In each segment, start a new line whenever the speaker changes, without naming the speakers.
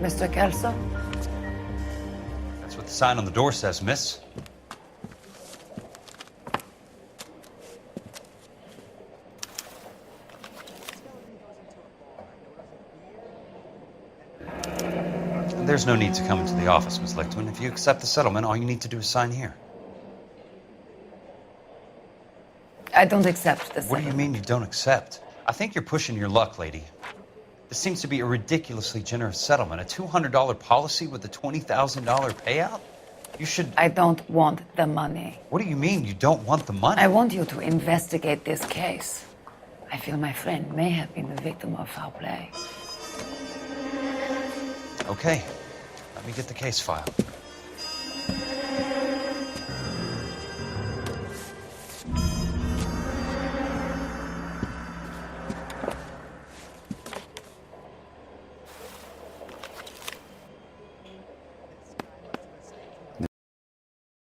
Mr. Kelso?
That's what the sign on the door says, miss. There's no need to come into the office, Miss Lichtman. If you accept the settlement, all you need to do is sign here.
I don't accept the settlement.
What do you mean you don't accept? I think you're pushing your luck, lady. This seems to be a ridiculously generous settlement. A $200 policy with a $20,000 payout? You should...
I don't want the money.
What do you mean you don't want the money?
I want you to investigate this case. I feel my friend may have been the victim of foul play.
Okay. Let me get the case file.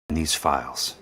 These files.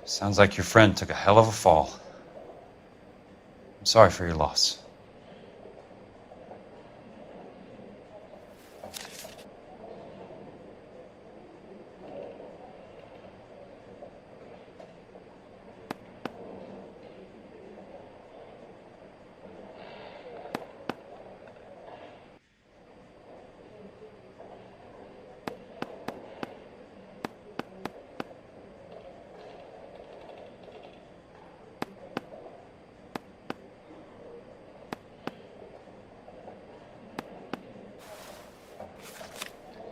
Sounds like your friend took a hell of a fall. I'm sorry for your loss.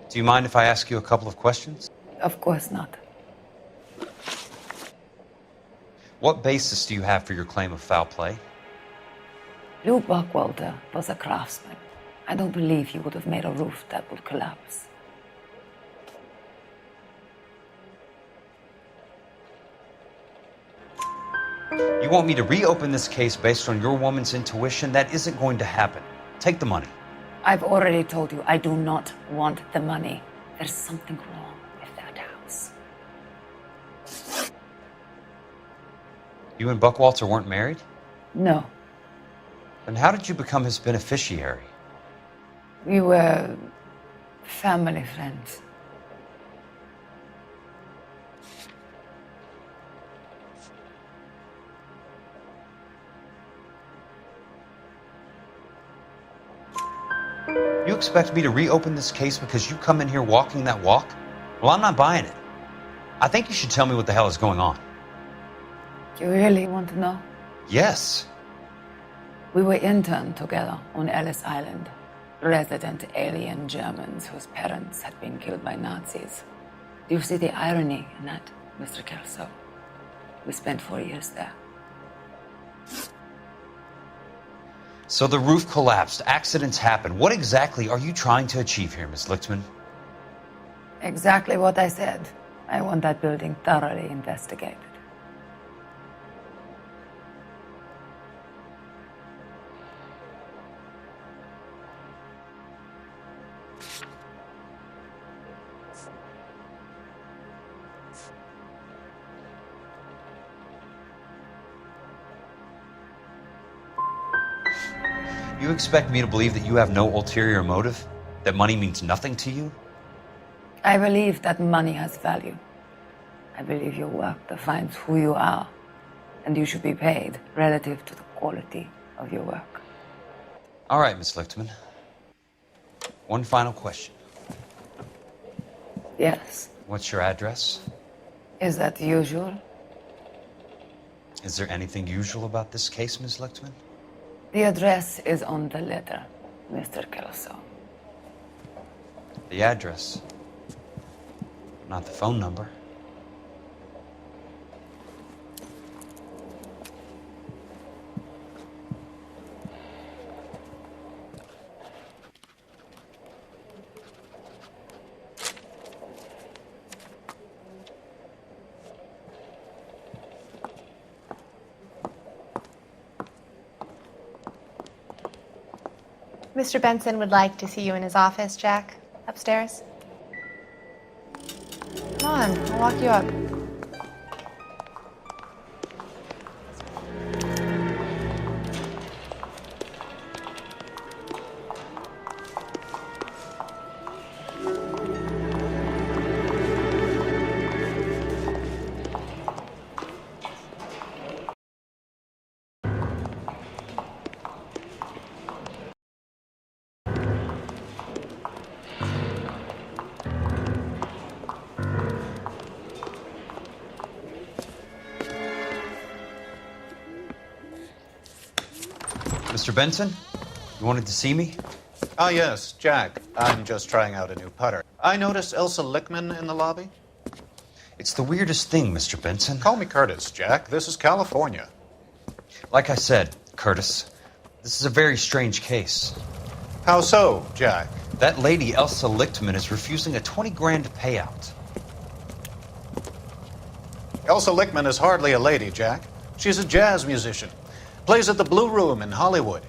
Do you mind if I ask you a couple of questions?
Of course not.
What basis do you have for your claim of foul play?
Lou Buckwalter was a craftsman. I don't believe he would have made a roof that would collapse.
You want me to reopen this case based on your woman's intuition? That isn't going to happen. Take the money.
I've already told you I do not want the money. There's something wrong with that house.
You and Buckwalter weren't married?
No.
Then how did you become his beneficiary?
We were family friends.
You expect me to reopen this case because you come in here walking that walk? Well, I'm not buying it. I think you should tell me what the hell is going on.
You really want to know?
Yes.
We were interned together on Ellis Island. Resident alien Germans whose parents had been killed by Nazis. Do you see the irony in that, Mr. Kelso? We spent 4 years there.
So the roof collapsed, accidents happen. What exactly are you trying to achieve here, Miss Lichtman?
Exactly what I said. I want that building thoroughly investigated.
You expect me to believe that you have no ulterior motive? That money means nothing to you?
I believe that money has value. I believe your work defines who you are, and you should be paid relative to the quality of your work.
All right, Miss Lichtman. One final question.
Yes.
What's your address?
Is that usual?
Is there anything usual about this case, Miss Lichtman?
The address is on the letter, Mr. Kelso.
The address, not the phone number.
Mr. Benson would like to see you in his office, Jack. Upstairs. Come on, I'll walk you up.
Mr. Benson, you wanted to see me?
Ah, yes, Jack. I'm just trying out a new putter. I noticed Elsa Lichtman in the lobby.
It's the weirdest thing, Mr. Benson.
Call me Curtis, Jack. This is California.
Like I said, Curtis, this is a very strange case.
How so, Jack?
That lady, Elsa Lichtman, is refusing a 20 grand payout.
Elsa Lichtman is hardly a lady, Jack. She's a jazz musician. Plays at the Blue Room in Hollywood.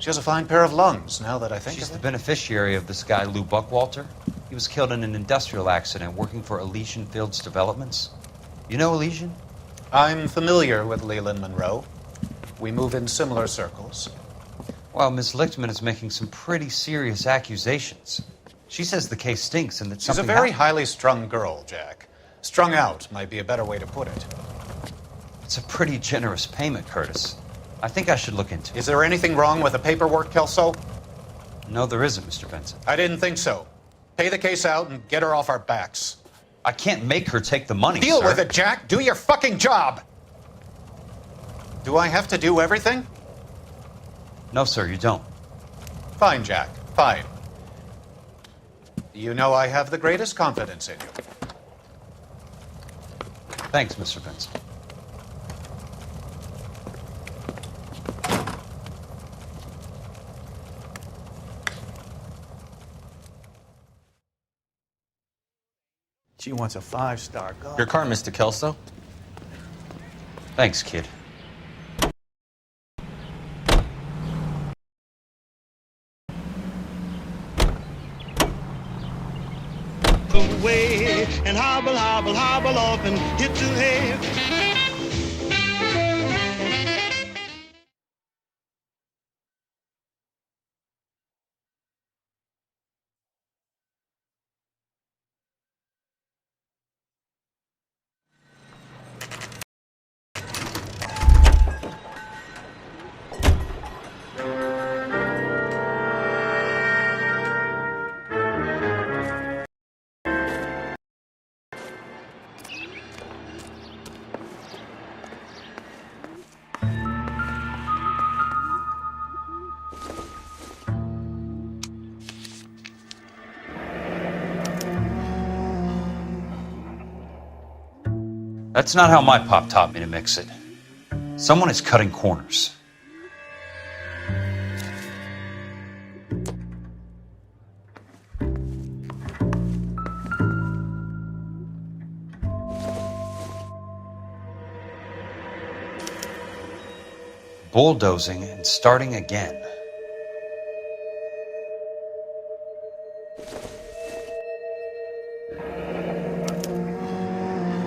She has a fine pair of lungs, now that I think
She's
of
the
it.
beneficiary of this guy, Lou Buckwalter. He was killed in an industrial accident working for Elysian Fields Developments. You know Elysian?
I'm familiar with Leland Monroe. We move in similar circles.
Well, Miss Lichtman is making some pretty serious accusations. She says the case stinks and that
She's a
something
very
happened.
highly strung girl, Jack. Strung out might be a better way to put it.
It's a pretty generous payment, Curtis. I think I should look into it.
Is there anything wrong with the paperwork, Kelso?
No, there isn't, Mr. Benson.
I didn't think so. Pay the case out and get her off our backs.
I can't make her take the money,
Deal
sir.
with it, Jack. Do your fucking job. Do I have to do everything?
No, sir, you don't.
Fine, Jack. Fine. You know I have the greatest confidence in you.
Thanks, Mr. Benson.
She wants a 5-star golf.
Your car, Mr. Kelso.
Thanks, kid.
Away and hobble, hobble, hobble off and hit the hay.
That's not how my pop taught me to mix it. Someone is cutting corners. bulldozing and starting again.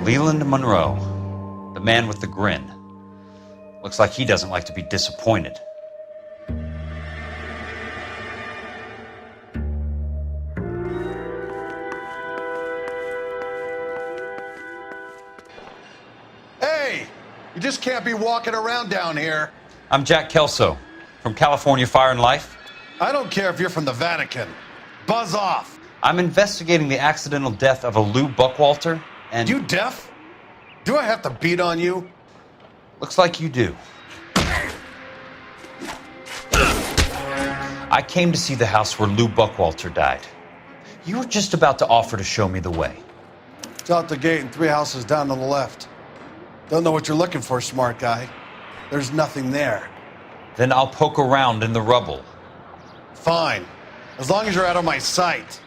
Leland Monroe, the man with the grin. Looks like he doesn't like to be disappointed.
Hey! You just can't be walking around down here.
I'm Jack Kelso, from California Fire and Life.
I don't care if you're from the Vatican. Buzz off.
I'm investigating the accidental death of a Lou Buckwalter, and...
You deaf? Do I have to beat on you?
Looks like you do. I came to see the house where Lou Buckwalter died. You were just about to offer to show me the way.
It's out the gate and 3 houses down on the left. Don't know what you're looking for, smart guy. There's nothing there.
Then I'll poke around in the rubble.
Fine. As long as you're out of my sight.